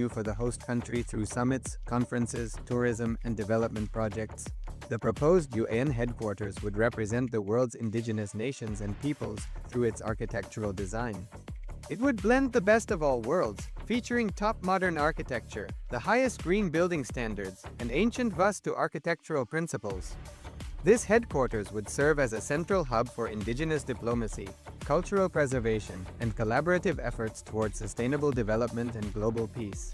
revenue for the host country through summits, conferences, tourism, and development projects. The proposed UN headquarters would represent the world's indigenous nations and peoples through its architectural design. It would blend the best of all worlds, featuring top modern architecture, the highest green building standards, and ancient Vastu architectural principles. This headquarters would serve as a central hub for indigenous diplomacy, cultural preservation, and collaborative efforts towards sustainable development and global peace.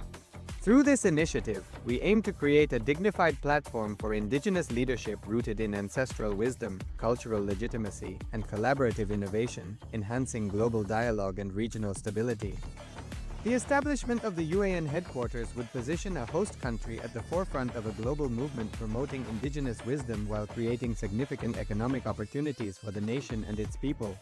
Through this initiative, we aim to create a dignified platform for indigenous leadership rooted in ancestral wisdom, cultural legitimacy, and collaborative innovation, enhancing global dialogue and regional stability. The establishment of the UAN headquarters would position a host country at the forefront of a global movement promoting indigenous wisdom while creating significant economic opportunities for the nation and its people.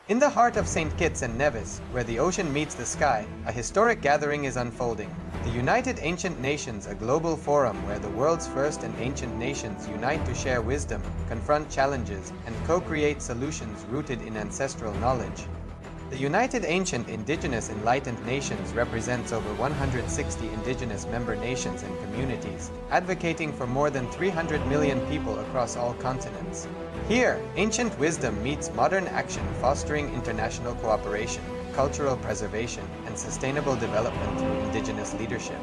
In the heart of St. Kitts and Nevis, where the ocean meets the sky, a historic gathering is unfolding. The United Ancient Nations, a global forum where the world's first and ancient nations unite to share wisdom, confront challenges, and co-create solutions rooted in ancestral knowledge. The United Ancient Indigenous Enlightened Nations represents over 160 indigenous member nations and communities, advocating for more than 300 million people across all continents. Here, ancient wisdom meets modern action, fostering international cooperation, cultural preservation, and sustainable development through indigenous leadership.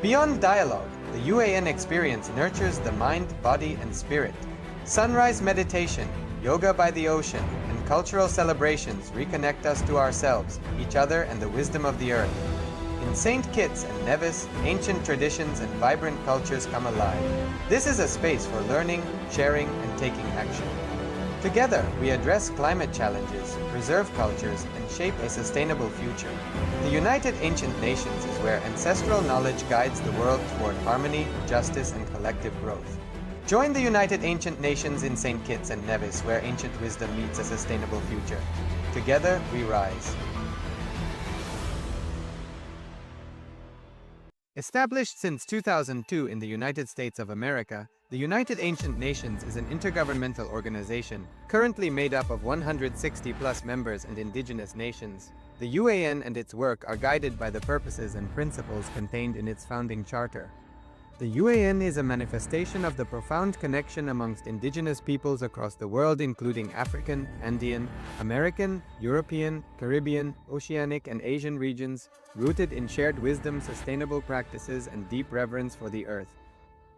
Beyond dialogue, the UAN experience nurtures the mind, body, and spirit. Sunrise meditation, yoga by the ocean, and cultural celebrations reconnect us to ourselves, each other, and the wisdom of the earth. In St. Kitts and Nevis, ancient traditions and vibrant cultures come alive. This is a space for learning, sharing, and taking action. Together, we address climate challenges, preserve cultures, and shape a sustainable future. The United Ancient Nations is where ancestral knowledge guides the world toward harmony, justice, and collective growth. Join the United Ancient Nations in St. Kitts and Nevis, where ancient wisdom meets a sustainable future. Together, we rise. Established since 2002 in the United States of America, the United Ancient Nations is an intergovernmental organization, currently made up of 160+ members and indigenous nations. The UAN and its work are guided by the purposes and principles contained in its founding charter. The UAN is a manifestation of the profound connection amongst indigenous peoples across the world, including African, Andean, American, European, Caribbean, Oceanic, and Asian regions, rooted in shared wisdom, sustainable practices, and deep reverence for the earth.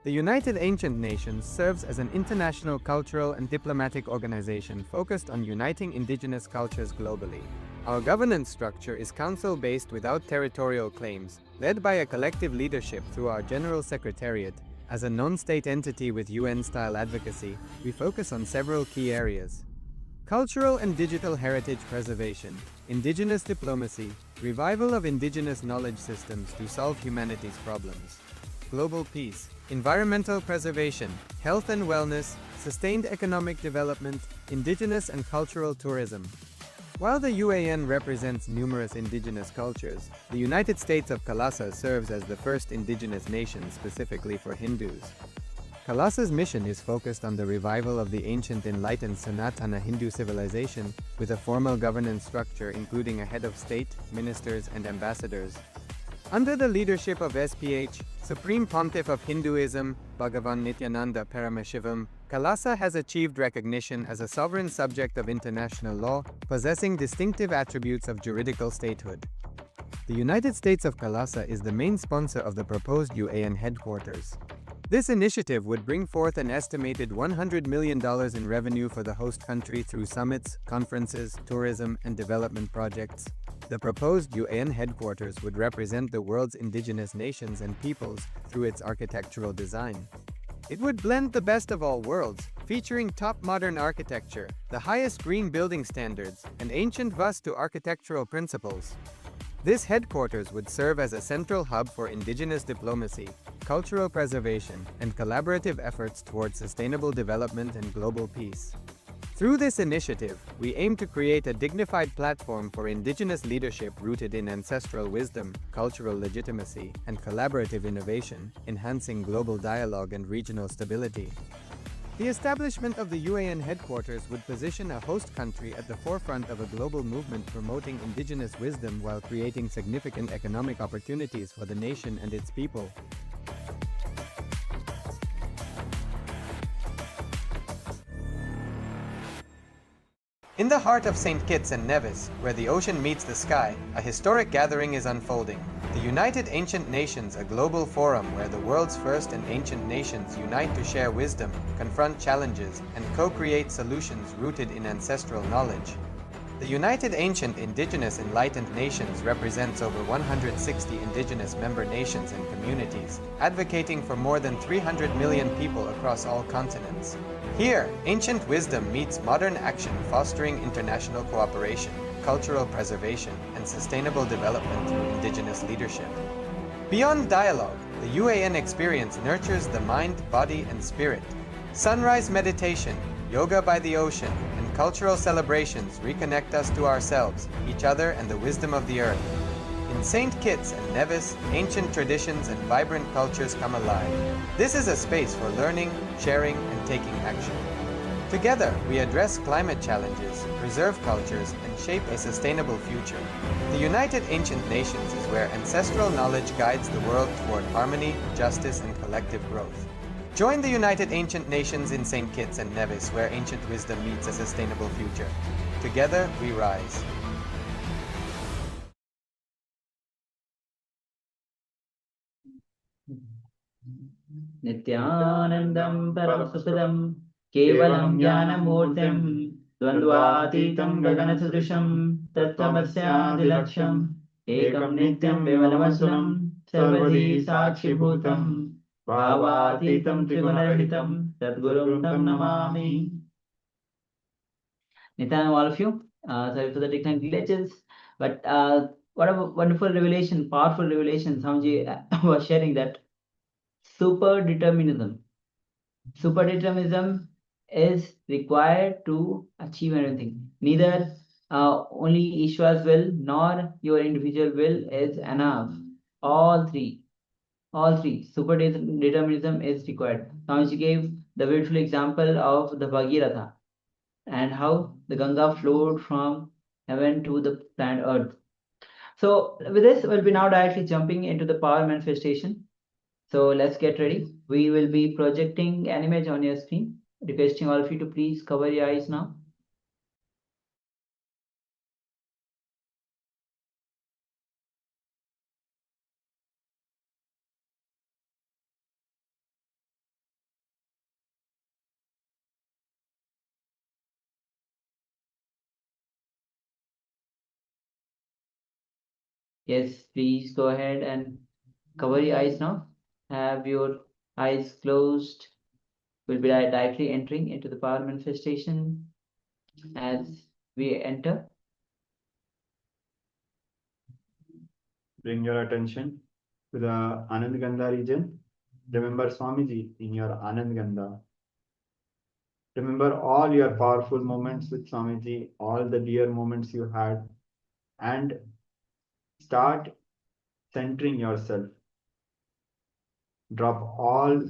The United Ancient Nations serves as an international cultural and diplomatic organization focused on uniting indigenous cultures globally. Our governance structure is council-based without territorial claims, led by a collective leadership through our General Secretariat. As a non-state entity with UN-style advocacy, we focus on several key areas: cultural and digital heritage preservation, indigenous diplomacy, revival of indigenous knowledge systems to solve humanity's problems, global peace, environmental preservation, health and wellness, sustained economic development, indigenous and cultural tourism. While the UAN represents numerous indigenous cultures, the United States of KAILASA serves as the first indigenous nation specifically for Hindus. KAILASA's mission is focused on the revival of the ancient enlightened Sanatana Hindu civilization, with a formal governance structure including a head of state, ministers, and ambassadors. Under the leadership of SPH, Supreme Pontiff of Hinduism, Bhagavan Nithyananda Paramashivoham, KAILASA has achieved recognition as a sovereign subject of international law, possessing distinctive attributes of juridical statehood. The United States of KAILASA is the main sponsor of the proposed UAN headquarters. This initiative would bring forth an estimated $100 million in revenue for the host country through summits, conferences, tourism, and development projects. The proposed UAN headquarters would represent the world's indigenous nations and peoples through its architectural design. It would blend the best of all worlds, featuring top modern architecture, the highest green building standards, and ancient Vastu architectural principles. This headquarters would serve as a central hub for indigenous diplomacy, cultural preservation, and collaborative efforts towards sustainable development and global peace. Through this initiative, we aim to create a dignified platform for indigenous leadership rooted in ancestral wisdom, cultural legitimacy, and collaborative innovation, enhancing global dialogue and regional stability. The establishment of the UAN headquarters would position a host country at the forefront of a global movement promoting indigenous wisdom while creating significant economic opportunities for the nation and its people. In the heart of St. Kitts and Nevis, where the ocean meets the sky, a historic gathering is unfolding. The United Ancient Nations, a global forum where the world's first and ancient nations unite to share wisdom, confront challenges, and co-create solutions rooted in ancestral knowledge. The United Ancient Indigenous Enlightened Nations represents over 160 indigenous member nations and communities, advocating for more than 300 million people across all continents. Here, ancient wisdom meets modern action, fostering international cooperation, cultural preservation, and sustainable development through indigenous leadership. Beyond dialogue, the UAN experience nurtures the mind, body, and spirit. Sunrise meditation, yoga by the ocean, and cultural celebrations reconnect us to ourselves, each other, and the wisdom of the earth. In St. Kitts and Nevis, ancient traditions and vibrant cultures come alive. This is a space for learning, sharing, and taking action. Together, we address climate challenges, preserve cultures, and shape a sustainable future. The United Ancient Nations is where ancestral knowledge guides the world toward harmony, justice, and collective growth. Join the United Ancient Nations in St. Kitts and Nevis, where ancient wisdom meets a sustainable future. Together, we rise. Nithyanandam Paramasutam Kevalam Jnanamurtim Dvandvatītam Gaganasudrisham Tattvamasyaadilaksham Ekam Nityam Vimalamasunam Sarvadi Sakshibhutam Bhavatītam Trigunarahitam Sadgurum Tam Namami. Nityan, all of you, sorry for the technical glitches, but what a wonderful revelation, powerful revelation. Swamiji was sharing that super determinism. Superdeterminism is required to achieve anything. Neither only Ishwar's will nor your individual will is enough. All three. Superdeterminism is required. Now she gave the beautiful example of the Bhagirath and how the Ganga flowed from heaven to the planet Earth. So with this, we'll be now directly jumping into the power manifestation. So let's get ready. We will be projecting an image on your screen. Requesting all of you to please cover your eyes now. Yes, please go ahead and cover your eyes now. Have your eyes closed. We'll be directly entering into the power manifestation as we enter. Bring your attention to the Anand Gandha region. Remember Swamiji in your Anand Gandha. Remember all your powerful moments with Swamiji, all the dear moments you had, and start centering yourself. Drop all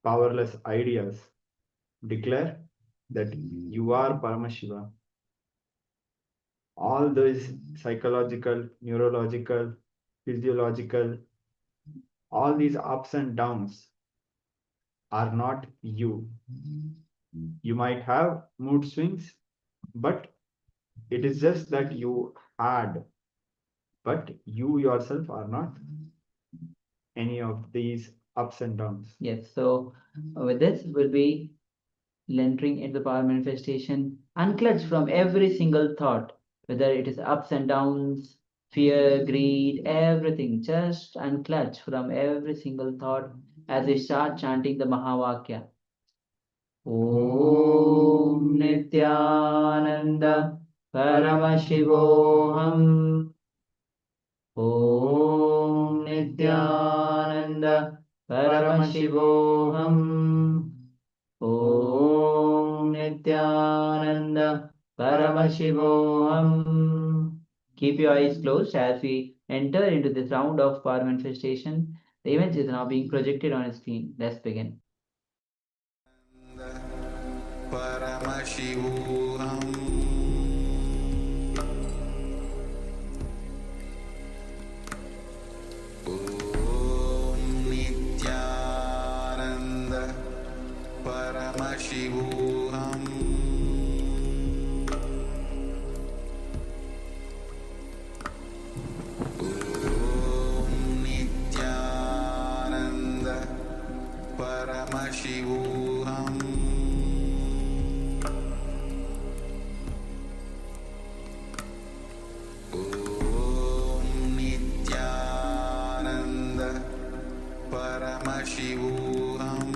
powerless ideas. Declare that you are Paramashiva. All those psychological, neurological, physiological, all these ups and downs are not you. You might have mood swings, but it is just that you had, but you yourself are not any of these ups and downs. Yes, so with this, we'll be entering into the power manifestation, unclutch from every single thought, whether it is ups and downs, fear, greed, everything. Just unclutch from every single thought as we start chanting the Mahavakya. Om Nithyananda Paramashivoham. Om Nithyananda Paramashivoham. Om Nithyananda Paramashivoham. Keep your eyes closed as we enter into this round of power manifestation. The image is now being projected on a screen. Let's begin. Paramashivoham Om Nithyananda Paramashivoham Om Nithyananda Paramashivoham Om Nithyananda Paramashivoham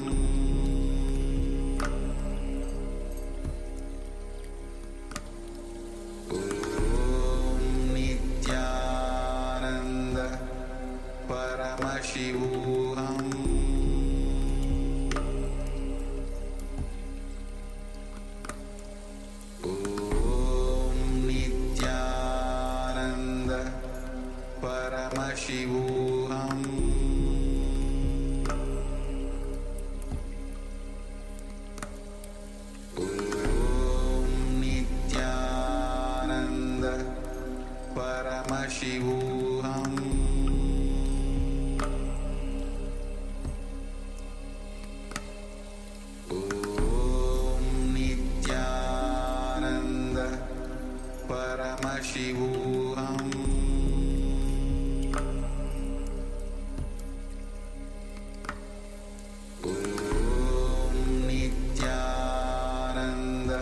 Om Nithyananda Paramashivoham Om Nithyananda Paramashivoham Om Nithyananda Paramashivoham Om Nithyananda Paramashivoham Om Nithyananda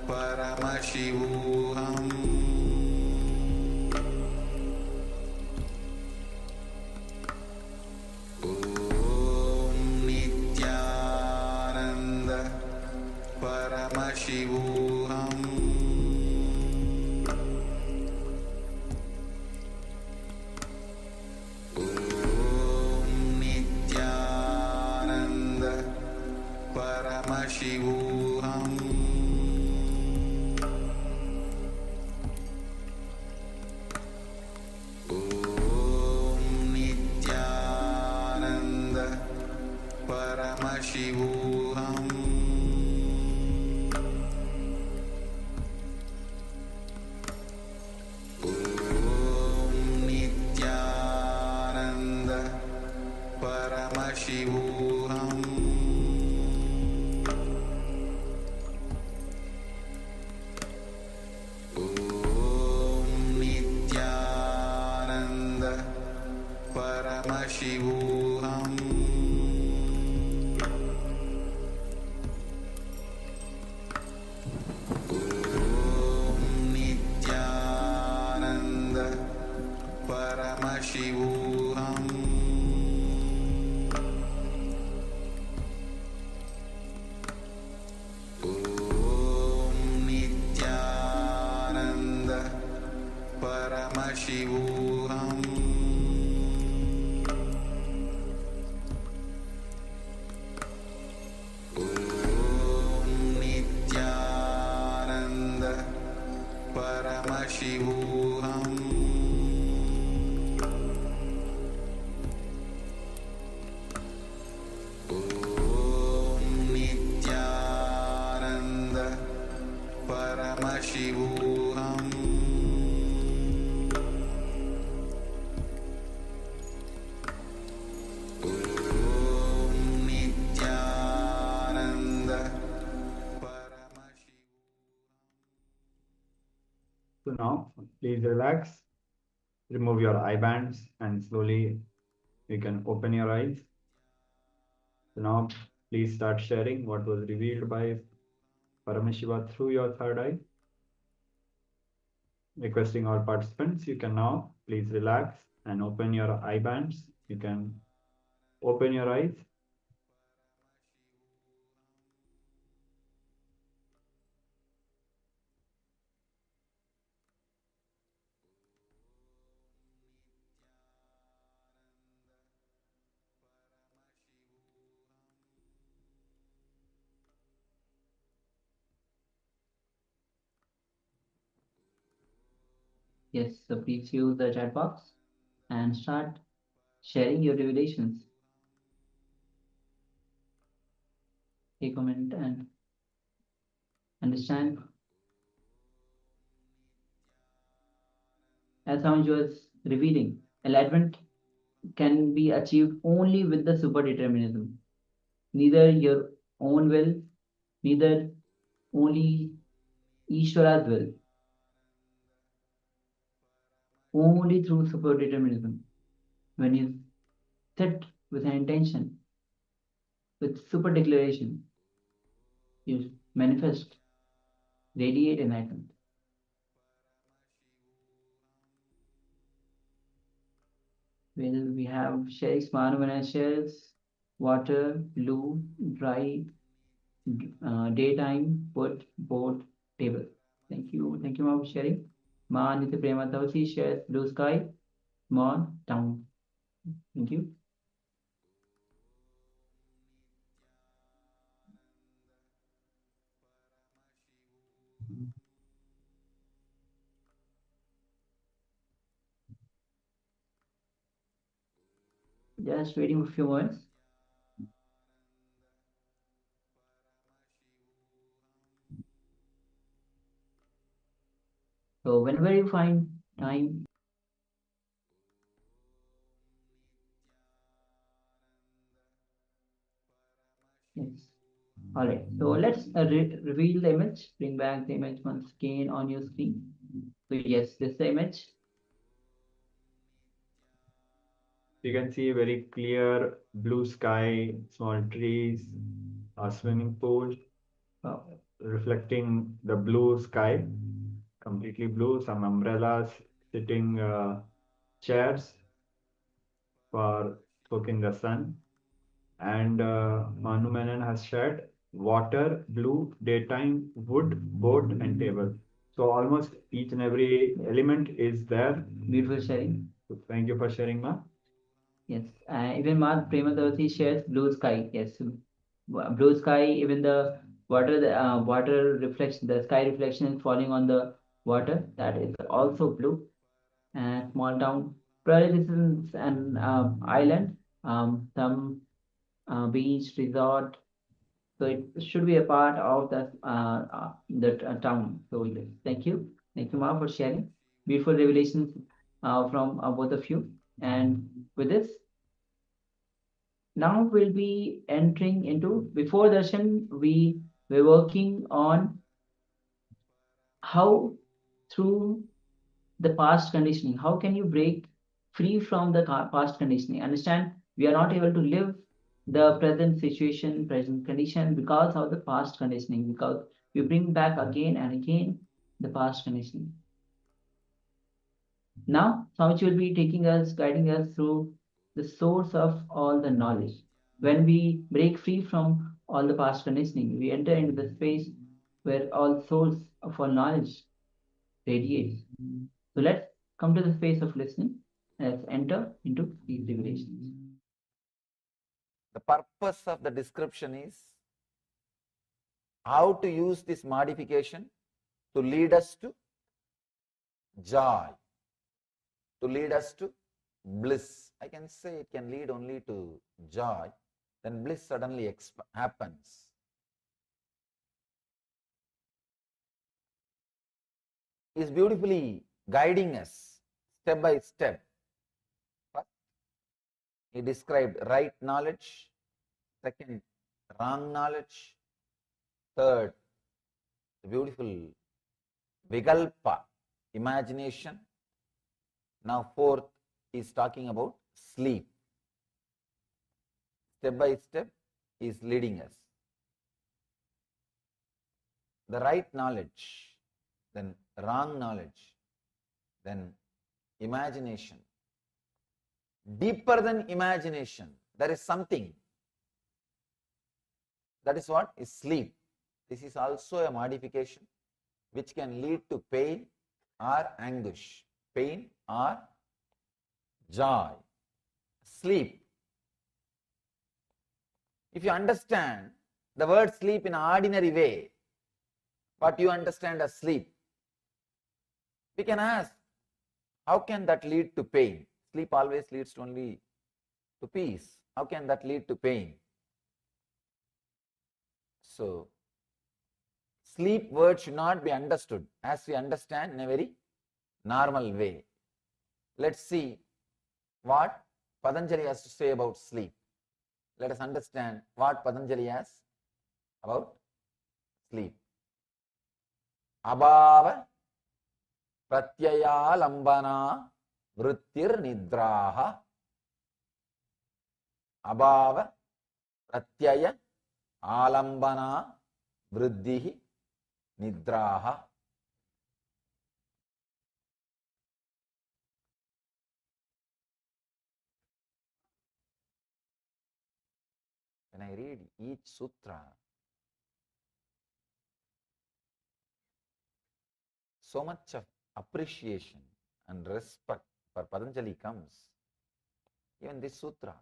Paramashivoham Om Nithyananda Paramashivoham Om Nithyananda Paramashivoham Om Nithyananda Paramashivoham Om Nithyananda Paramashivoham Om Nithyananda Paramashivoham Om Nithyananda Paramashivoham Om Nithyananda Paramashivoham Om Nithyananda Paramashivoham Om Nithyananda Paramashivoham Om Nithyananda Paramashivoham. So now, please relax, remove your eye bands, and slowly you can open your eyes. So now, please start sharing what was revealed by Paramashiva through your third eye. Requesting all participants, you can now please relax and open your eye bands. You can open your eyes. Yes, so please use the chat box and start sharing your revelations. Take a minute and Understand? As Swamiji was revealing, enlightenment can be achieved only with the superdeterminism. Neither your own will, neither only Ishvara's will. Only through superdeterminism. When you sit with an intention, with super declaration, you manifest, radiate enlightenment. Well, we have shakes, Manuvana shares, water, blue, dry, daytime, wood, boat, table. Thank you, Ma, for sharing. Ma Nitya Prema Tavasi shares blue sky, small town. Thank you. Just waiting for a few moments. So whenever you find time, yes. All right. So let's reveal the image. Bring back the image once again on your screen. So yes, this is the image. You can see very clear blue sky, small trees, a swimming pool, reflecting the blue sky, completely blue, some umbrellas, sitting chairs for soaking the sun. And Manu Menon has shared water, blue, daytime, wood, boat, and table. So almost each and every element is there. Beautiful sharing. So thank you for sharing, Ma. Yes. Even Ma Prema Tavasi shares blue sky. Yes. Blue sky, even the water reflection, the sky reflection is falling on the water. That is also blue. And small town. Probably this is an island. Some beach, resort. So it should be a part of the town. So yes, thank you, Ma, for sharing beautiful revelations from both of you. And with this, now we'll be entering into before darshan. We were working on how through the past conditioning. How can you break free from the past conditioning? Understand, we are not able to live the present situation, present condition because of the past conditioning, because we bring back again and again the past conditioning. Now, Swamiji will be taking us, guiding us through the source of all the knowledge. When we break free from all the past conditioning, we enter into the space where all source of all knowledge radiates. So let's come to the space of listening. Let's enter into these revelations. The purpose of the description is how to use this modification to lead us to joy, to lead us to bliss. I can say it can lead only to joy, then bliss suddenly happens. He is beautifully guiding us step by step. First, he described right knowledge. Second, wrong knowledge. Third, the beautiful vikalpa, imagination. Now fourth is talking about sleep. Step by step is leading us. The right knowledge, then wrong knowledge, then imagination. Deeper than imagination, there is something. That is what is sleep. This is also a modification which can lead to pain or anguish, pain or joy. Sleep. If you understand the word sleep in an ordinary way, what you understand as sleep, we can ask, how can that lead to pain? Sleep always leads only to peace. How can that lead to pain? So, Sleep word should not be understood as we understand in a very normal way. Let's see what Patanjali has to say about sleep. Let us understand what Patanjali has about sleep. Abhava pratyaya lambana vrittir nidraha. Abhava pratyaya alambana vriddhi nidraha. When I read each sutra, so much of appreciation and respect for Patanjali comes. Even this sutra,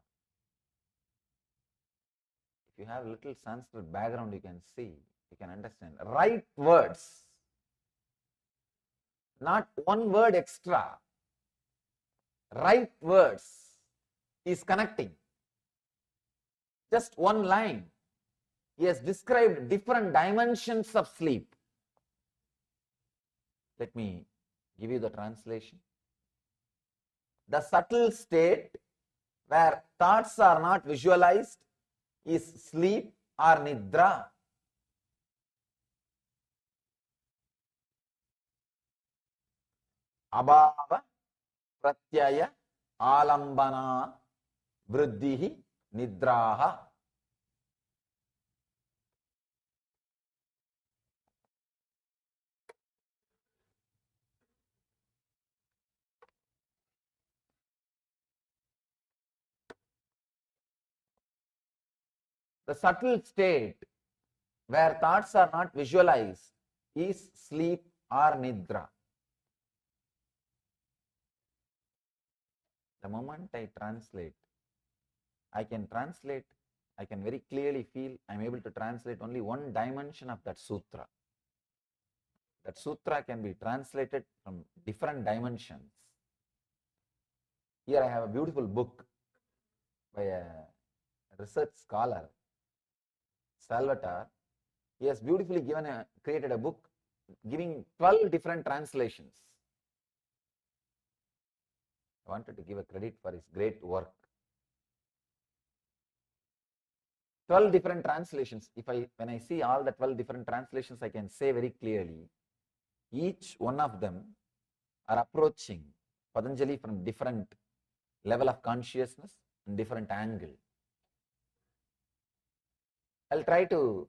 if you have a little Sanskrit background, you can see, you can understand. Right words, not one word extra. Right words is connecting. Just one line. He has described different dimensions of sleep. Let me give you the translation. The subtle state where thoughts are not visualized is sleep or nidra. Abhava pratyaya alambana vriddhi nidraha. The subtle state where thoughts are not visualized is sleep or nidra. The moment I translate, I can very clearly feel I am able to translate only one dimension of that sutra. That sutra can be translated from different dimensions. Here I have a beautiful book by a research scholar, Salvatore. He has beautifully created a book giving 12 different translations. I wanted to give a credit for his great work. 12 different translations. When I see all the 12 different translations, I can say very clearly, each one of them are approaching Patanjali from different level of consciousness and different angle. I'll try to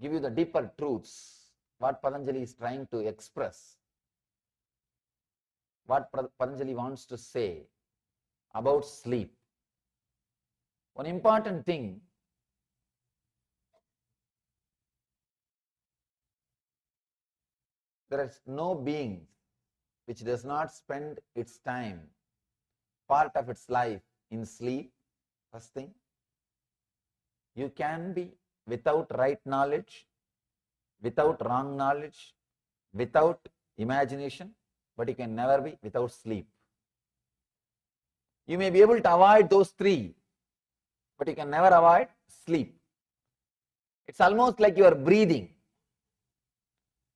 give you the deeper truths, what Patanjali is trying to express, what Patanjali wants to say about sleep. One important thing, there is no being which does not spend its time, part of its life in sleep. First thing, you can be without right knowledge, without wrong knowledge, without imagination, but you can never be without sleep. You may be able to avoid those three, but you can never avoid sleep. It's almost like you are breathing.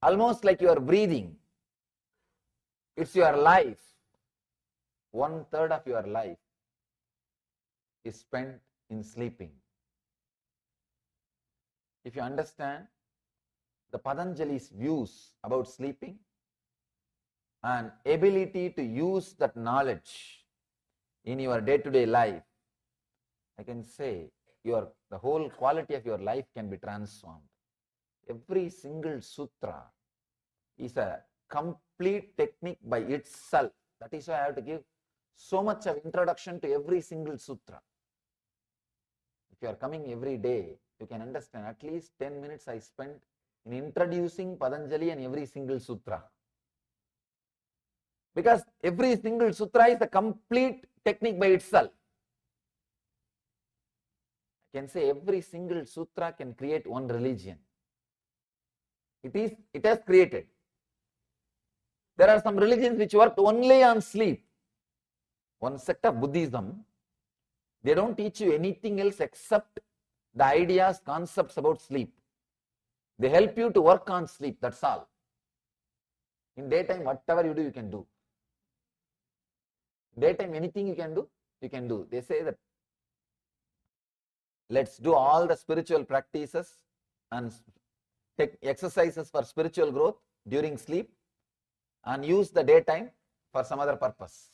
Almost like you are breathing. It's your life. 1/3 of your life is spent in sleeping. If you understand the Patanjali's views about sleeping and ability to use that knowledge in your day-to-day life, I can say the whole quality of your life can be transformed. Every single sutra is a complete technique by itself. That is why I have to give so much of introduction to every single sutra. If you are coming every day, you can understand at least 10 minutes I spent in introducing Patanjali and every single sutra. Because every single sutra is a complete technique by itself. I can say every single sutra can create one religion. It has created. There are some religions which work only on sleep. One sect of Buddhism, they don't teach you anything else except the ideas, concepts about sleep. They help you to work on sleep, that's all. In daytime, whatever you do, you can do. Daytime, anything you can do, you can do. They say that let's do all the spiritual practices and take exercises for spiritual growth during sleep and use the daytime for some other purpose.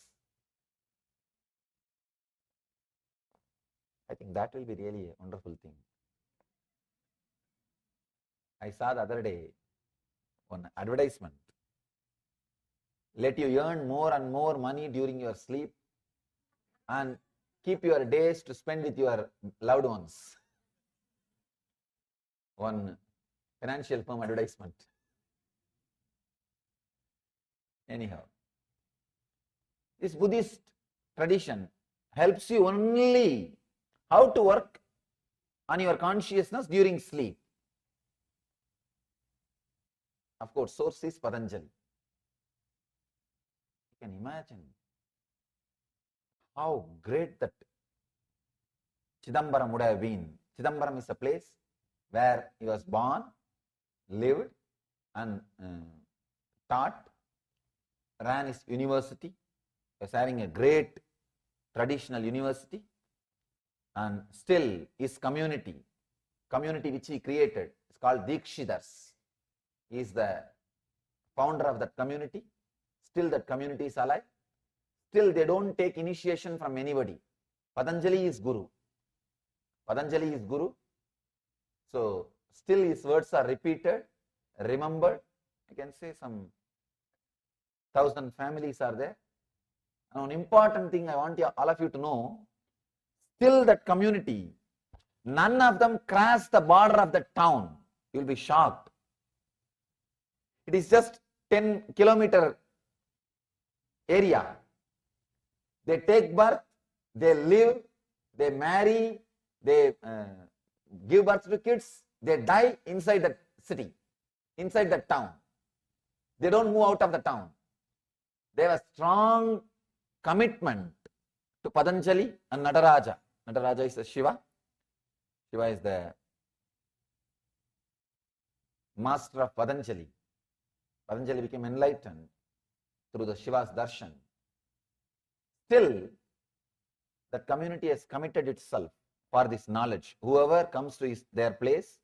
I think that will be really a wonderful thing. I saw the other day one advertisement. Let you earn more and more money during your sleep and keep your days to spend with your loved ones. One financial firm advertisement. Anyhow, this Buddhist tradition helps you only how to work on your consciousness during sleep. Of course, source is Patanjali. You can imagine how great that Chidambaram would have been. Chidambaram is a place where he was born, lived and taught, ran his university. He was having a great traditional university, and still his community which he created is called Dikshidars. He is the founder of that community. Still that community is alive. Still they don't take initiation from anybody. Patanjali is Guru. Patanjali is Guru. So still his words are repeated, remembered. I can say some 1,000 families are there. And one important thing I want all of you to know, still that community, none of them cross the border of the town. You will be shocked. It is just 10-kilometer area. They take birth, they live, they marry, they give birth to kids, they die inside that city, inside that town. They don't move out of the town. They have a strong commitment to Patanjali and Nataraja. Nataraja is a Shiva. Shiva is the master of Patanjali. Patanjali became enlightened through the Shiva's darshan. Still, that community has committed itself for this knowledge. Whoever comes to their place,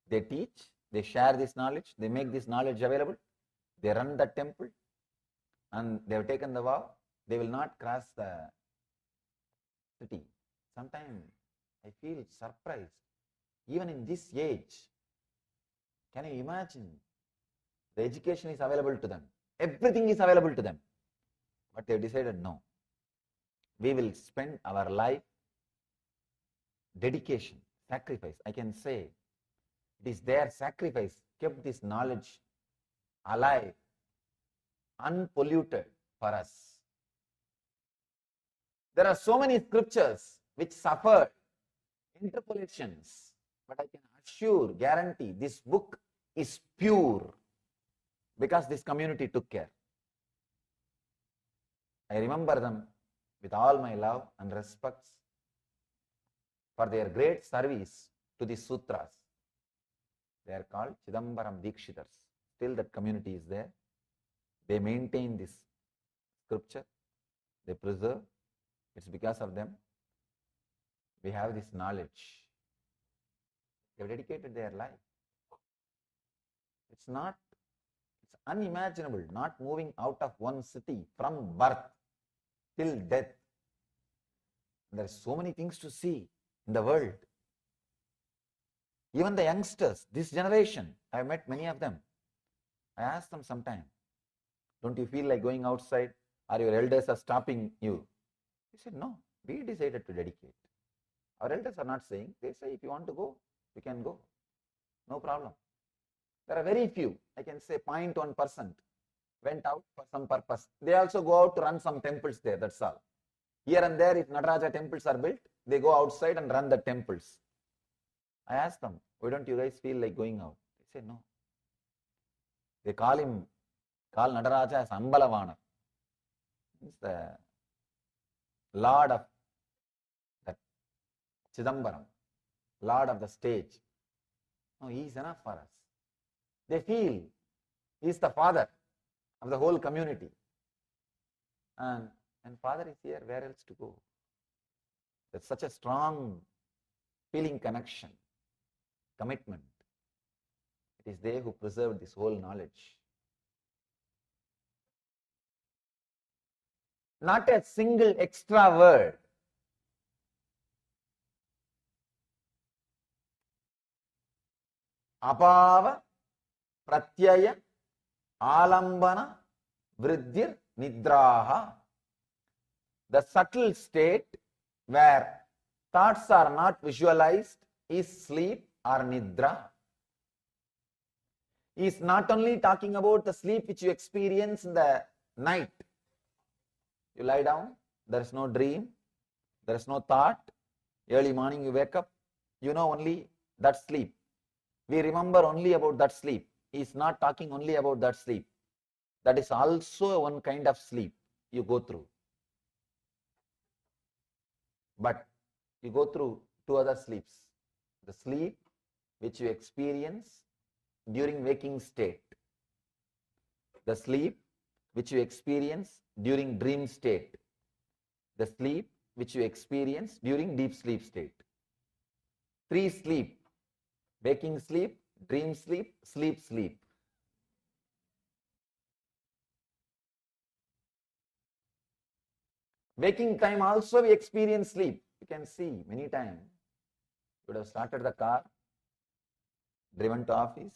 they teach, they share this knowledge, they make this knowledge available, they run the temple, and they have taken the vow, they will not cross the city. Sometimes I feel surprised. Even in this age, can you imagine? The education is available to them. Everything is available to them. But they have decided, no. We will spend our life, dedication, sacrifice. I can say it is their sacrifice kept this knowledge alive, unpolluted for us. There are so many scriptures which suffered interpolations, but I can assure, guarantee, this book is pure because this community took care. I remember them with all my love and respects for their great service to the sutras. They are called Chidambaram Dikshidars. Still that community is there. They maintain this scripture. They preserve. It's because of them we have this knowledge. They have dedicated their life. It's unimaginable, not moving out of one city from birth till death. There are so many things to see in the world. Even the youngsters, this generation, I have met many of them. I ask them sometime, don't you feel like going outside, or your elders are stopping you? They said, no, we decided to dedicate. Our elders are not saying, they say if you want to go, you can go. No problem. There are very few, I can say 0.1% went out for some purpose. They also go out to run some temples there, that's all. Here and there, if Nataraja temples are built, they go outside and run the temples. I asked them, why don't you guys feel like going out? They say no. They call Nataraja as Ambalavana. It's the Lord of that Chidambaram, Lord of the stage. No, he is enough for us. They feel he is the father of the whole community. And father is here, where else to go? There's such a strong feeling connection, commitment. It is they who preserve this whole knowledge. Not a single extra word. Abhava, pratyaya, alambana, vriddhir, nidraha. The subtle state where thoughts are not visualized is sleep or nidra. He is not only talking about the sleep which you experience in the night. You lie down, there is no dream, there is no thought. Early morning you wake up, you know only that sleep. We remember only about that sleep. He is not talking only about that sleep. That is also one kind of sleep you go through. But you go through two other sleeps. The sleep which you experience during waking state. The sleep which you experience during dream state. The sleep which you experience during deep sleep state. Three sleep. Waking sleep, dream sleep, sleep sleep. Waking time also we experience sleep. You can see many times. You would have started the car, driven to office,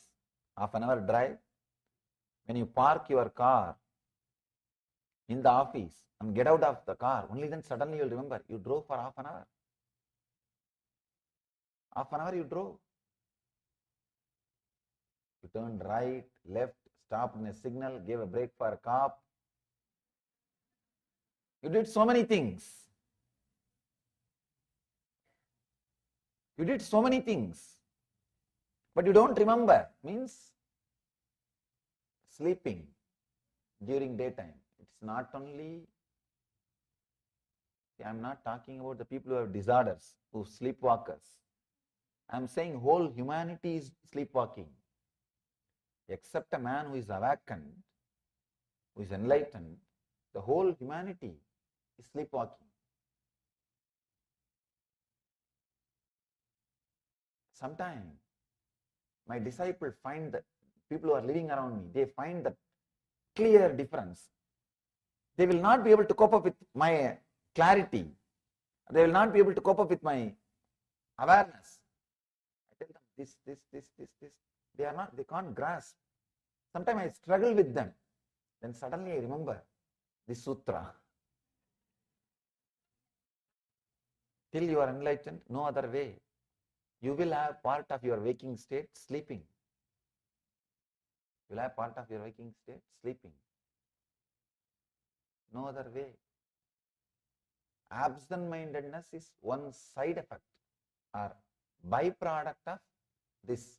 half an hour drive. When you park your car in the office and get out of the car, only then suddenly you will remember you drove for half an hour. Half an hour you drove. You turned right, left, stopped in a signal, gave a brake for a cop. You did so many things. You did so many things. But you don't remember. Means sleeping during daytime. It's not only, I'm not talking about the people who have disorders, who sleepwalkers. I'm saying whole humanity is sleepwalking. Except a man who is awakened, who is enlightened, the whole humanity is sleepwalking. Sometimes my disciples find that people who are living around me, they find the clear difference. They will not be able to cope up with my clarity. They will not be able to cope up with my awareness. I tell them this. They can't grasp. Sometimes I struggle with them. Then suddenly I remember this sutra. Till you are enlightened, no other way. You will have part of your waking state sleeping. You will have part of your waking state sleeping. No other way. Absent-mindedness is one side effect or byproduct of this,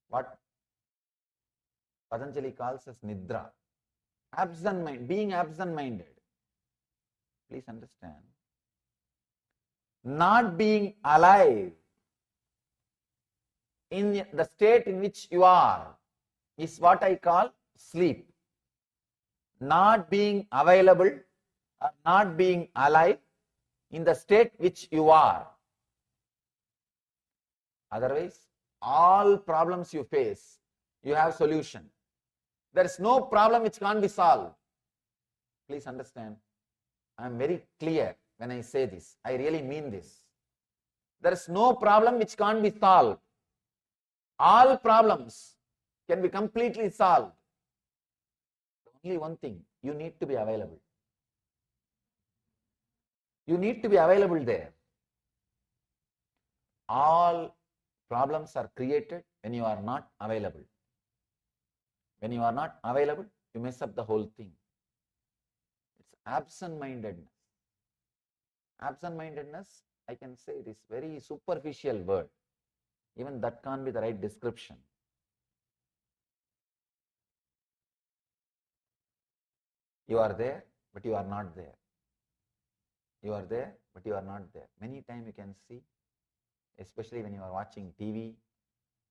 what Patanjali calls as nidra. Being absent-minded. Please understand. Not being alive in the state in which you are is what I call sleep. Not being available or not being alive in the state which you are. Otherwise, all problems you face, you have solution. There is no problem which can't be solved. Please understand. I am very clear when I say this. I really mean this. There is no problem which can't be solved. All problems can be completely solved. Only one thing, you need to be available. You need to be available there. All problems are created when you are not available. When you are not available, you mess up the whole thing. It's absent-mindedness. Absent-mindedness, I can say it is very superficial word. Even that can't be the right description. You are there, but you are not there. You are there, but you are not there. Many times you can see, especially when you are watching TV,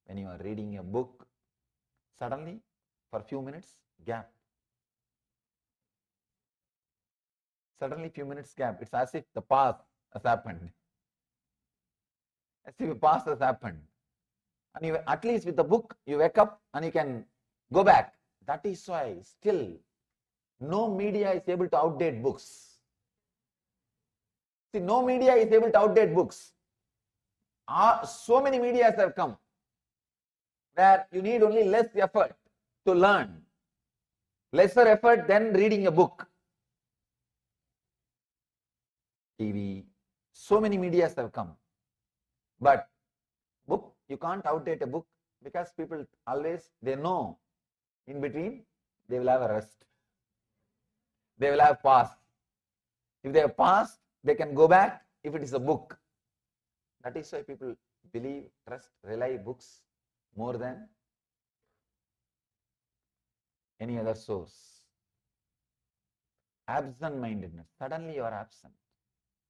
when you are reading a book, Suddenly, for few minutes, gap. Suddenly, few minutes gap. It's as if the past has happened. As if the past has happened. And you, at least with the book, you wake up and you can go back. That is why still no media is able to outdate books. See, no media is able to outdate books. So many medias have come where you need only less effort to learn. Lesser effort than reading a book. TV, so many medias have come. But book, you can't outdate a book because people always, they know in between they will have a rest. They will have pause. If they have paused, they can go back if it is a book. That is why people believe, trust, rely books more than any other source. Absent-mindedness. Suddenly you are absent.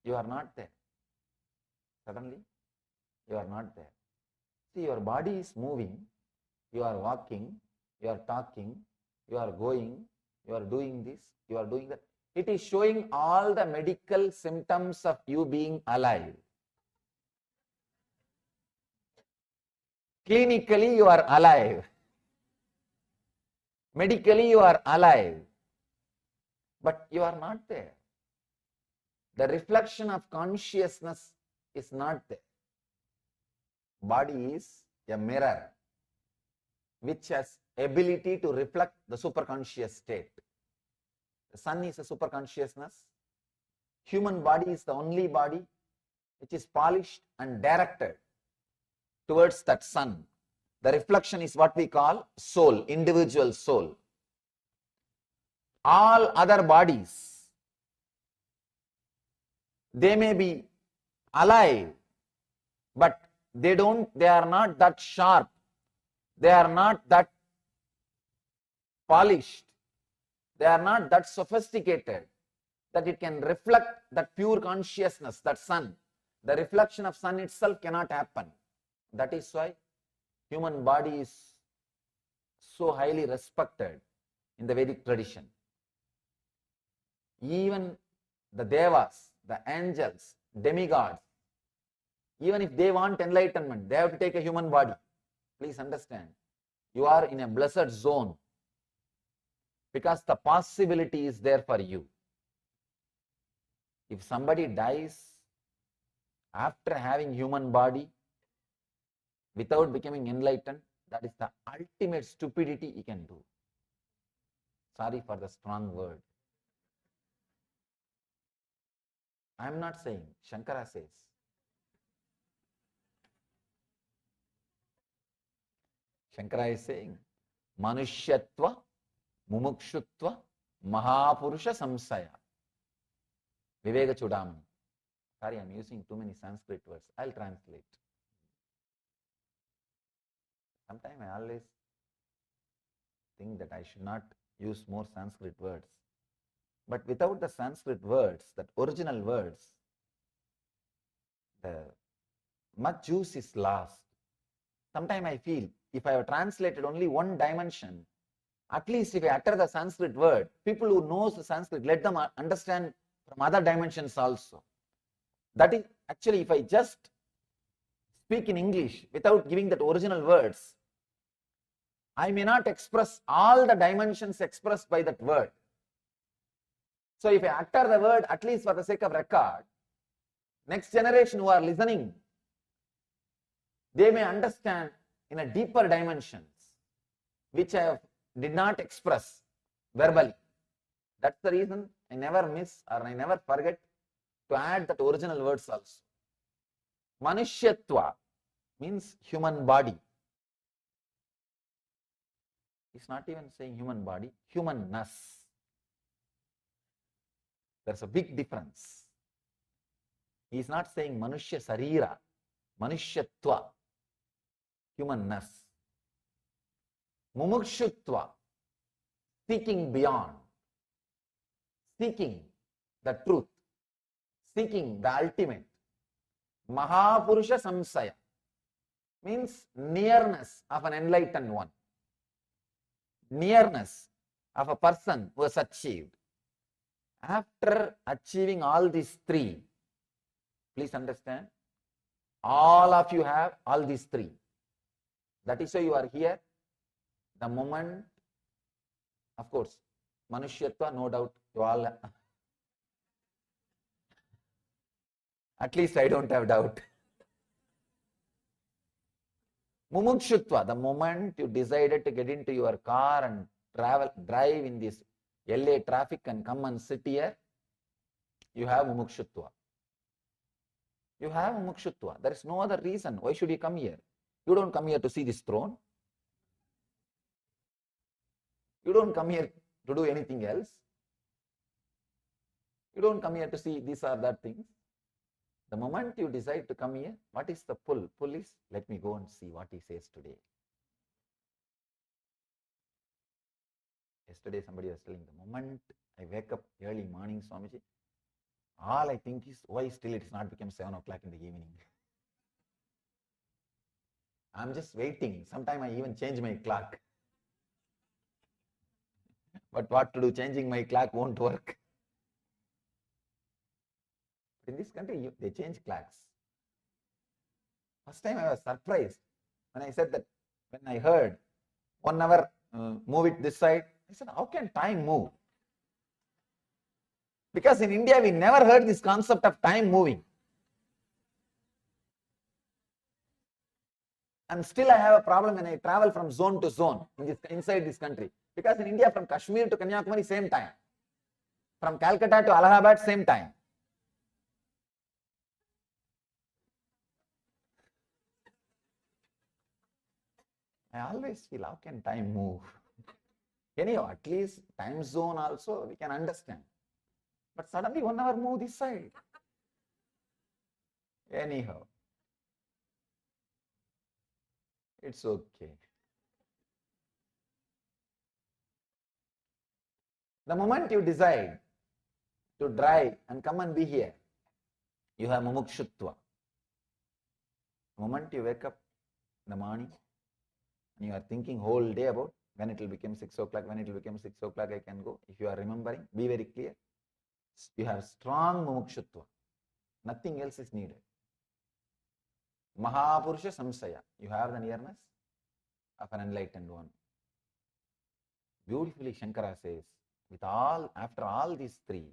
You are not there. Suddenly you are not there. See, your body is moving, you are walking, you are talking, you are going, you are doing this, you are doing that. It is showing all the medical symptoms of you being alive. Clinically, you are alive. Medically, you are alive. But you are not there. The reflection of consciousness is not there. Body is a mirror which has ability to reflect the superconscious state. The sun is a superconsciousness. Human body is the only body which is polished and directed towards that sun. The reflection is what we call soul, individual soul. All other bodies, they may be alive, but they are not that sharp, they are not that polished, they are not that sophisticated that it can reflect that pure consciousness, that sun. The reflection of sun itself cannot happen. That is why human body is so highly respected in the Vedic tradition. Even the devas, the angels, demigods, even if they want enlightenment, they have to take a human body. Please understand, you are in a blessed zone because the possibility is there for you. If somebody dies after having human body without becoming enlightened, that is the ultimate stupidity he can do. Sorry for the strong word. I am not saying, Shankara says. Shankara is saying, Manushyatva, Mumukshutva, Mahapurusha Samsaya. Viveka Chudamani. Sorry, I am using too many Sanskrit words. I will translate. Sometimes I always think that I should not use more Sanskrit words. But without the Sanskrit words, that original words, the much juice is lost. Sometimes I feel, if I have translated only one dimension, at least if I utter the Sanskrit word, people who knows the Sanskrit, let them understand from other dimensions also. That is, actually, if I just speak in English without giving that original words, I may not express all the dimensions expressed by that word. So if I utter the word, at least for the sake of record, next generation who are listening, they may understand in a deeper dimensions, which I did not express verbally. That's the reason I never miss or I never forget to add that original words also. Manushyatva means human body. It's not even saying human body, humanness. There's a big difference. He is not saying Manushya Sarira, Manushyatva, humanness. Mumukshutva, seeking beyond, seeking the truth, seeking the ultimate. Mahapurusha Samsaya means nearness of an enlightened one. nearness of a person who has achieved. After achieving all these three, please understand, all of you have all these three. That is why you are here. The moment, of course, Manushyatva, no doubt, you all, at least I don't have doubt. Mumukshutva, the moment you decided to get into your car and drive in this LA traffic and come and sit here, you have mumukshutva. You have mumukshutva. There is no other reason. Why should you come here? You don't come here to see this throne. You don't come here to do anything else. You don't come here to see these or that things. The moment you decide to come here, what is the pull? Pull is, let me go and see what he says today. Yesterday somebody was telling, the moment I wake up early morning, Swamiji, all I think is, why still it has not become 7 o'clock in the evening? I'm just waiting. Sometime I even change my clock. But what to do? Changing my clock won't work. In this country, they change clocks. First time I was surprised when I said that, when I heard 1 hour, move it this side. I said, how can time move? Because in India, we never heard this concept of time moving. And still I have a problem when I travel from zone to zone inside this country. Because in India, from Kashmir to Kanyakumari, same time. From Calcutta to Allahabad, same time. I always feel, how can time move? Anyhow, at least time zone also we can understand. But suddenly 1 hour move this side. Anyhow, it's okay. The moment you decide to drive and come and be here, you have mumukshutva. The moment you wake up in the morning, and you are thinking whole day about when it will become 6 o'clock, when it will become 6 o'clock I can go. If you are remembering, be very clear. You have strong mumukshutva. Nothing else is needed. Mahapurusha samsaya. You have the nearness of an enlightened one. Beautifully Shankara says, after all these three,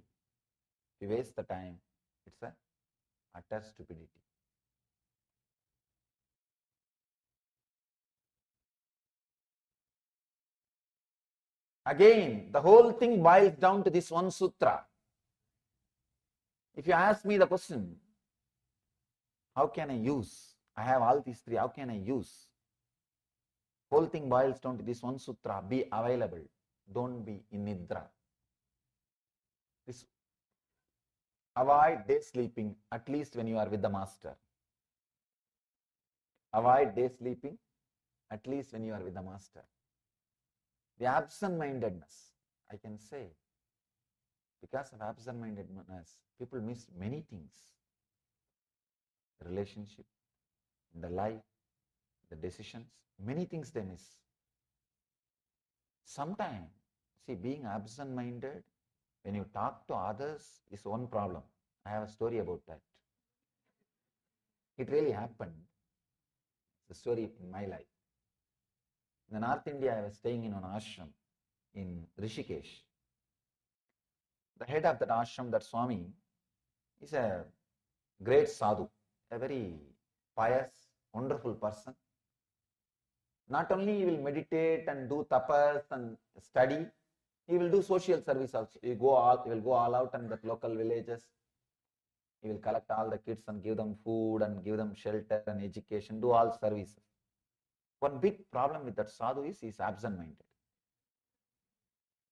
if you waste the time, it's a utter stupidity. Again, the whole thing boils down to this one sutra. If you ask me the question, how can I use? I have all these three, how can I use? Whole thing boils down to this one sutra, be available, don't be in nidra. This, avoid day sleeping, at least when you are with the master. Avoid day sleeping, at least when you are with the master. The absent-mindedness, I can say, because of absent-mindedness, people miss many things. The relationship, the life, the decisions, many things they miss. Sometimes, see, being absent-minded, when you talk to others, is one problem. I have a story about that. It really happened. It's a story in my life. In the North India, I was staying in an ashram in Rishikesh. The head of that ashram, that Swami, is a great sadhu, a very pious, wonderful person. Not only he will meditate and do tapas and study, he will do social service also. He will go all out in the local villages. He will collect all the kids and give them food and give them shelter and education, do all services. One big problem with that sadhu is he is absent-minded.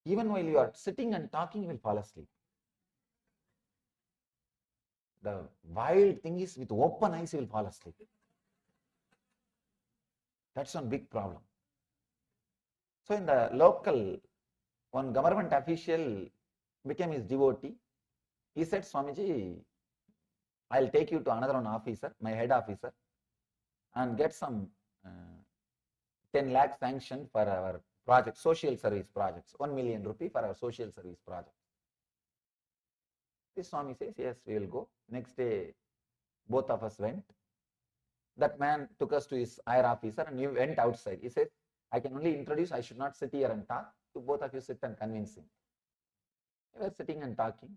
Even while you are sitting and talking, he will fall asleep. The wild thing is, with open eyes, he will fall asleep. That's one big problem. So in the local, one government official became his devotee. He said, Swamiji, I'll take you to another one officer, my head officer, and get some 10 lakh sanction for our projects, social service projects, 1 million rupee for our social service project. This Swami says, yes, we will go. Next day, both of us went. That man took us to his higher officer and we went outside. He said, I can only introduce, I should not sit here and talk. You both of you sit and convince him. We were sitting and talking.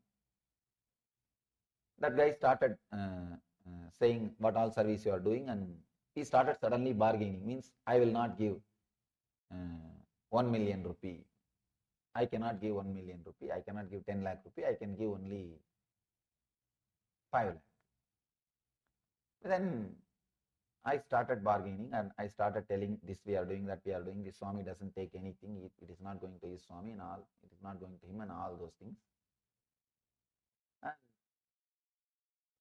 That guy started saying what all service you are doing, and he started suddenly bargaining. Means, I will not give 1 million rupee. I cannot give 1 million rupee. I cannot give 10 lakh rupee. I can give only 5 lakh. Then I started bargaining and I started telling this we are doing, that we are doing. This Swami doesn't take anything. It is not going to his Swami and all. It is not going to him and all those things. And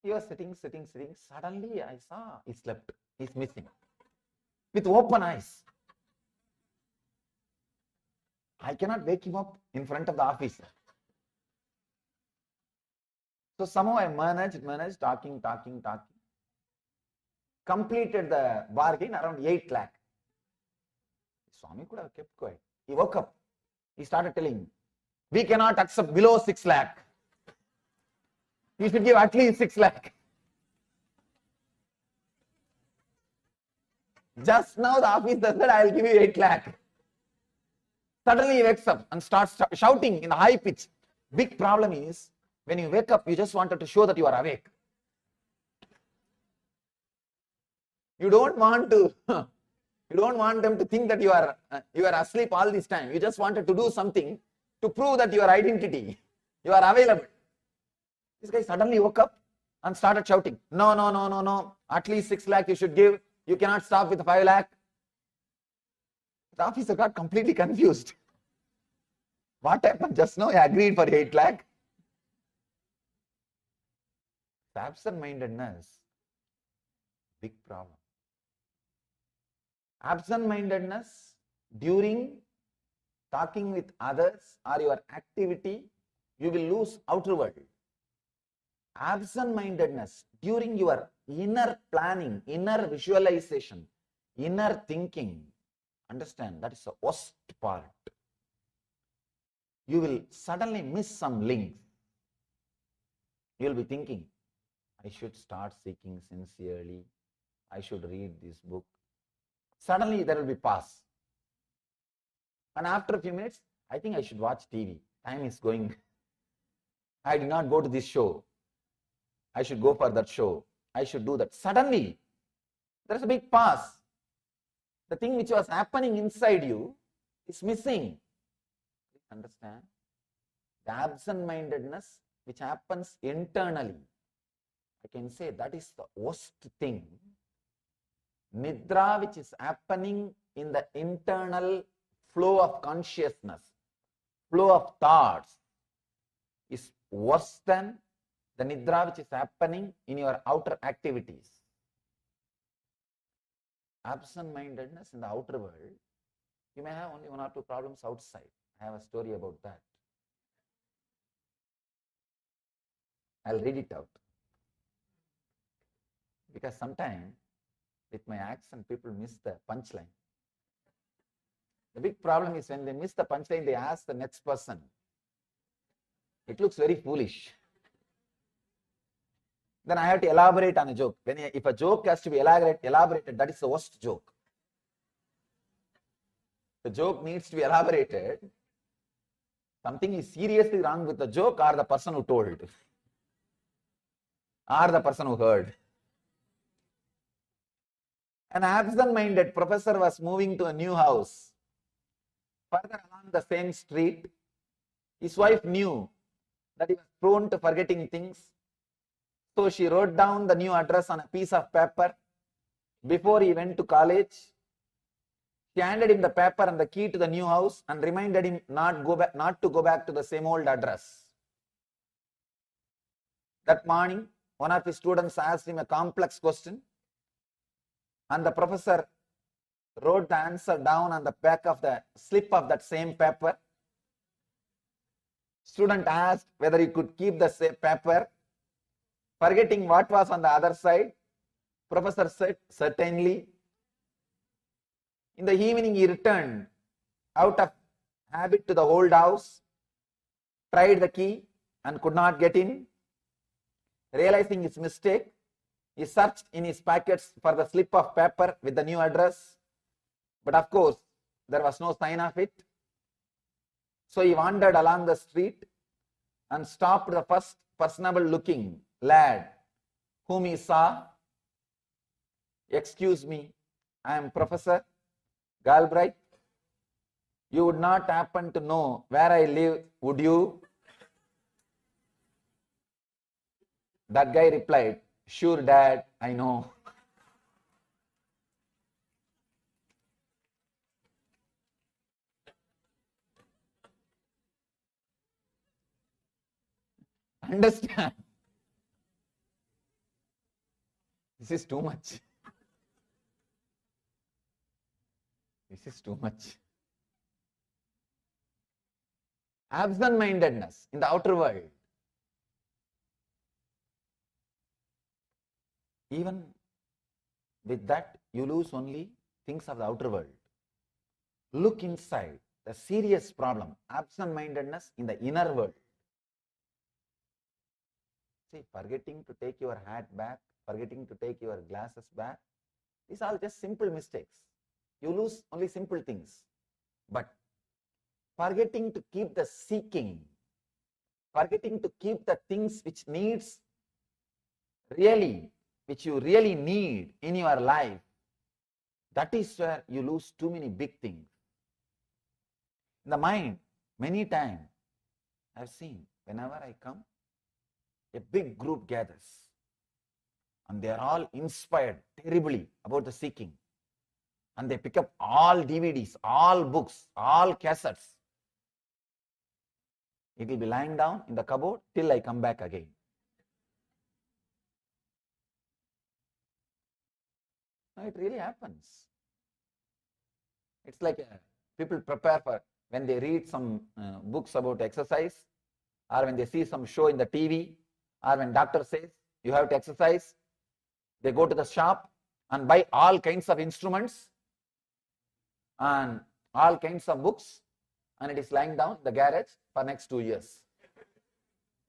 he was sitting. Suddenly I saw he slept. He's missing. With open eyes. I cannot wake him up in front of the officer. So somehow I managed, talking. Completed the bargain around 8 lakh. Swami could have kept quiet. He woke up. He started telling, we cannot accept below 6 lakh. You should give at least 6 lakh. Just now the officer said, I will give you 8 lakh. Suddenly he wakes up and starts shouting in a high pitch. Big problem is, when you wake up, you just wanted to show that you are awake. You don't want them to think that you are asleep all this time. You just wanted to do something to prove that your identity, you are available. This guy suddenly woke up and started shouting, no, at least 6 lakh you should give. You cannot stop with 5 lakh. The officer got completely confused. What happened just now? I agreed for 8 lakh. Absent-mindedness, big problem. Absent-mindedness during talking with others or your activity, you will lose outer world. Absent-mindedness during your inner planning, inner visualization, inner thinking, understand, that is the worst part. You will suddenly miss some links. You will be thinking, I should start seeking sincerely. I should read this book. Suddenly there will be pause. And after a few minutes, I think I should watch TV. Time is going. I did not go to this show. I should go for that show. I should do that. Suddenly, there is a big pause. The thing which was happening inside you is missing. Understand? The absent-mindedness which happens internally, I can say that is the worst thing. Nidra, which is happening in the internal flow of consciousness, flow of thoughts, is worse than the Nidra which is happening in your outer activities. Absent-mindedness in the outer world, you may have only 1 or 2 problems outside. I have a story about that. I'll read it out. Because sometimes with my accent, people miss the punchline. The big problem is when they miss the punchline, they ask the next person. It looks very foolish. Then I have to elaborate on a joke. If a joke has to be elaborated, that is the worst joke. The joke needs to be elaborated. Something is seriously wrong with the joke or the person who told, or the person who heard. An absent-minded professor was moving to a new house. Further along the same street, his wife knew that he was prone to forgetting things. So she wrote down the new address on a piece of paper before he went to college. She handed him the paper and the key to the new house and reminded him not to go back to the same old address. That morning, one of his students asked him a complex question, and the professor wrote the answer down on the back of the slip of that same paper. Student asked whether he could keep the same paper, forgetting what was on the other side. Professor said, certainly. In the evening, he returned out of habit to the old house, tried the key and could not get in. Realizing his mistake, he searched in his pockets for the slip of paper with the new address, but of course there was no sign of it. So he wandered along the street and stopped the first personable looking lad whom he saw. "Excuse me, I am Professor Galbraith. You would not happen to know where I live, would you?" That guy replied, "Sure, Dad, I know." Understand? This is too much. This is too much. Absent-mindedness in the outer world. Even with that, you lose only things of the outer world. Look inside. The serious problem, absent-mindedness in the inner world. See, forgetting to take your hat back, forgetting to take your glasses back, these are just simple mistakes. You lose only simple things. But forgetting to keep the seeking, forgetting to keep the things which needs really, which you really need in your life, that is where you lose too many big things. In the mind, many times I've seen, whenever I come, a big group gathers and they are all inspired terribly about the seeking, and they pick up all DVDs, all books, all cassettes. It will be lying down in the cupboard till I come back again. No, it really happens. It's like people prepare for, when they read some books about exercise, or when they see some show in the TV, or when doctor says you have to exercise, they go to the shop and buy all kinds of instruments and all kinds of books, and it is lying down in the garage for next 2 years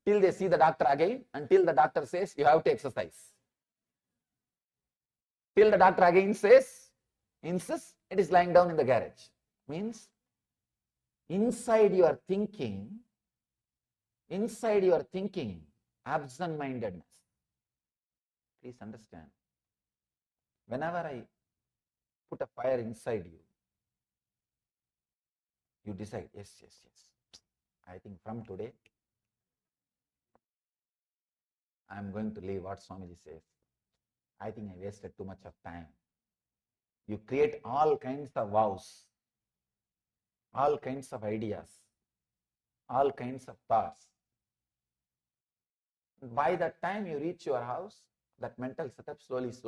till they see the doctor again, until the doctor says you have to exercise. Till the doctor again says, insists, it is lying down in the garage. Means inside your thinking, absent-mindedness. Please understand. Whenever I put a fire inside you, you decide, yes. I think from today, I am going to leave what Swamiji says. I think I wasted too much of time. You create all kinds of vows, all kinds of ideas, all kinds of thoughts. By the time you reach your house, that mental setup slowly, it's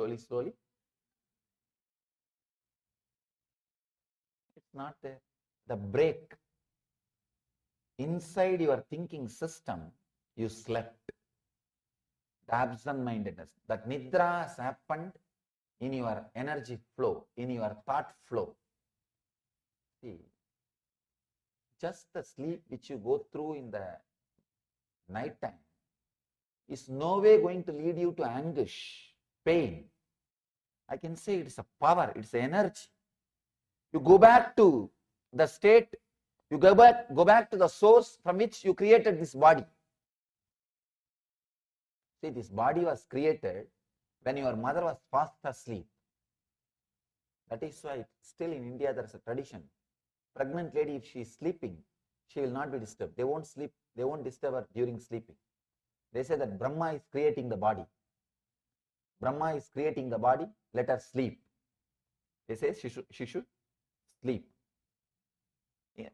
not there. The break inside your thinking system, you slept. The absent-mindedness, that nidra has happened in your energy flow, in your thought flow. See, just the sleep which you go through in the night time is no way going to lead you to anguish, pain. I can say it's a power, it's energy. You go back to the state, you go back to the source from which you created this body. See, this body was created when your mother was fast asleep. That is why still in India there is a tradition. Pregnant lady, if she is sleeping, she will not be disturbed. They won't sleep, they won't disturb her during sleeping. They say that Brahma is creating the body. Brahma is creating the body, let her sleep. They say she should sleep.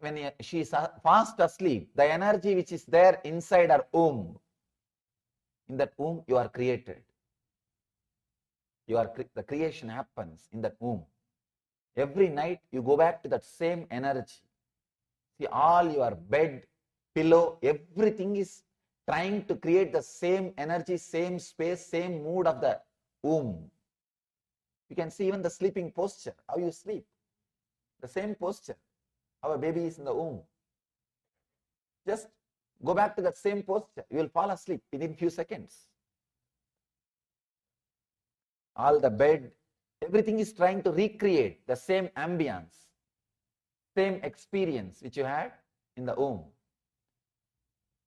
When she is fast asleep, the energy which is there inside her womb, in that womb you are created. The creation happens in that womb. Every night you go back to that same energy. See, all your bed, pillow, everything is trying to create the same energy, same space, same mood of the womb. You can see even the sleeping posture, how you sleep. The same posture. How a baby is in the womb. Just go back to that same posture. You will fall asleep within few seconds. All the bed, everything is trying to recreate the same ambience, same experience which you had in the womb.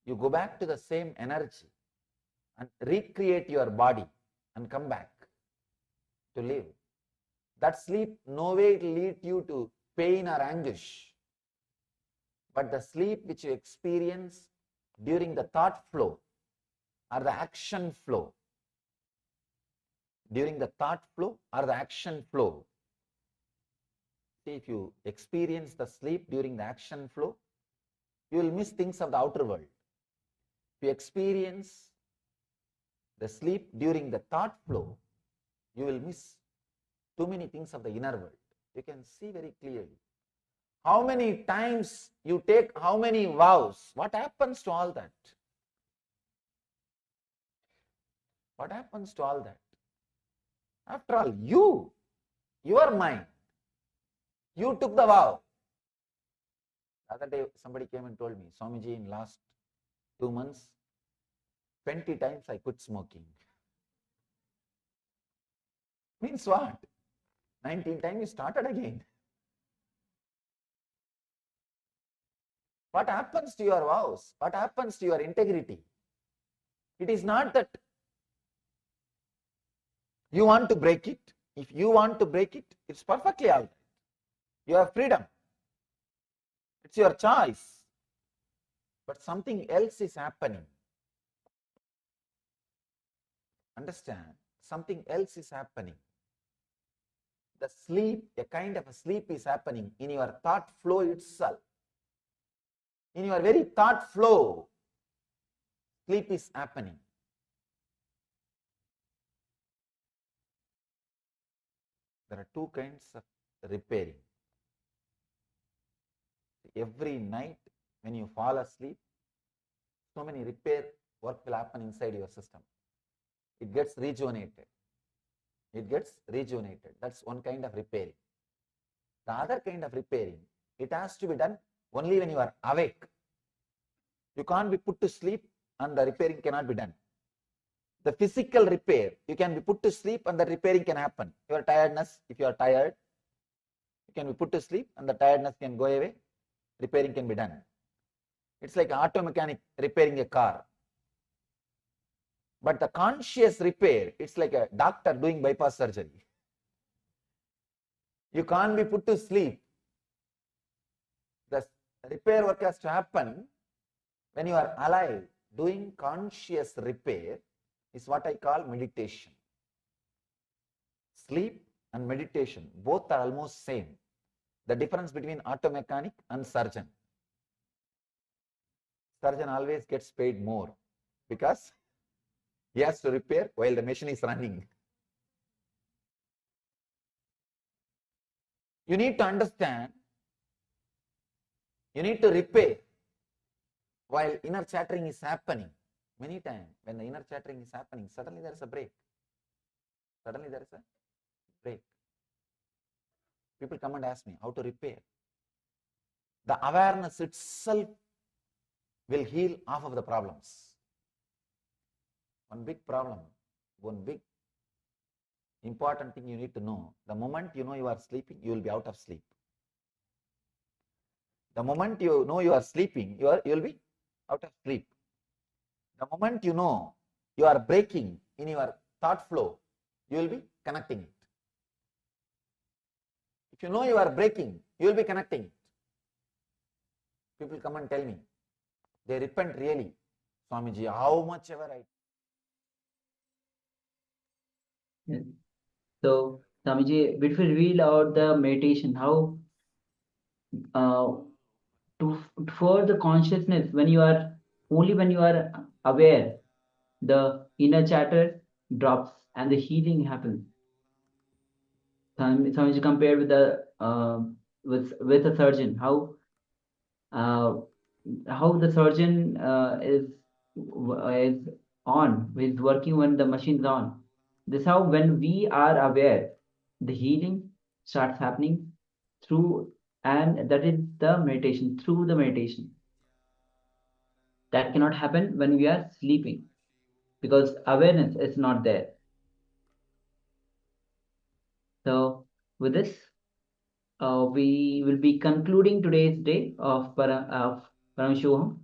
You go back to the same energy and recreate your body and come back to live. That sleep no way will lead you to pain or anguish. But the sleep which you experience during the thought flow or the action flow, during the thought flow or the action flow, see, if you experience the sleep during the action flow, you will miss things of the outer world. If you experience the sleep during the thought flow, you will miss too many things of the inner world. You can see very clearly. How many times you take how many vows? What happens to all that? What happens to all that? After all, your mind, you took the vow. The other day, somebody came and told me, Swamiji, in last 2 months, 20 times I quit smoking. Means what? 19 times you started again. What happens to your vows? What happens to your integrity? It is not that you want to break it. If you want to break it, it's perfectly all right. You have freedom. It's your choice. But something else is happening. Understand? Something else is happening. The sleep, a kind of a sleep is happening in your thought flow itself. In your very thought flow, sleep is happening. There are two kinds of repairing. Every night when you fall asleep, so many repair work will happen inside your system. It gets rejuvenated. It gets rejuvenated. That's one kind of repairing. The other kind of repairing, it has to be done only when you are awake. You can't be put to sleep and the repairing cannot be done. The physical repair, you can be put to sleep and the repairing can happen. Your tiredness, if you are tired, you can be put to sleep and the tiredness can go away. Repairing can be done. It's like an auto mechanic repairing a car. But the conscious repair, it's like a doctor doing bypass surgery. You can't be put to sleep. The repair work has to happen when you are alive. Doing conscious repair is what I call meditation. Sleep and meditation, both are almost same. The difference between auto mechanic and surgeon. Surgeon always gets paid more because he has to repair while the machine is running. You need to understand, you need to repair while inner chattering is happening. Many times when the inner chattering is happening, suddenly there is a break. Suddenly there is a break. People come and ask me how to repair. The awareness itself will heal half of the problems. One big problem, one big important thing you need to know, the moment you know you are sleeping, you will be out of sleep. The moment you know you are sleeping, you will be out of sleep. The moment you know you are breaking in your thought flow, you will be connecting it. If you know you are breaking, you will be connecting it. People come and tell me, they repent really. Swamiji, how much ever I... Yes. So, Swamiji, beautiful reveal out the meditation, how for the consciousness, when you are aware, the inner chatter drops and the healing happens. Swamiji compared with the with a surgeon, how the surgeon is on, is working when the machine is on. This is how when we are aware, the healing starts happening through And that is the meditation, through the meditation. That cannot happen when we are sleeping because awareness is not there. So, with this, we will be concluding today's day of Paramashivoham.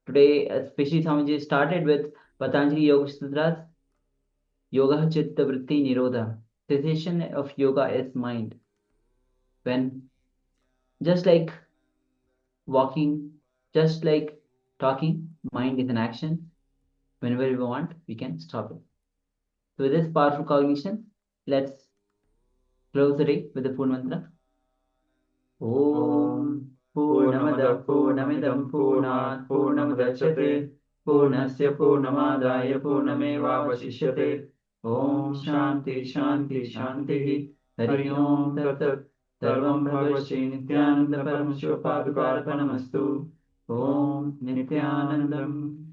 Today, especially Swamiji started with Patanjali Yoga Sutras, Yoga Chitta Vritti Nirodha. Cessation of yoga is mind. When just like walking, just like talking, mind is an action. Whenever we want, we can stop it. So with this powerful cognition, let's close the day with the full mantra. Om Purnamada Purnamidam Purnat Purnamudachyate Purnasya Purnamadaya Purnamevavashishyate Om Shanti Shanti Shanti Hari Om Tat Tat Sarvam Bhagavate Nithyananda Paramashiva Padukarpanamastu Om Nithyanandam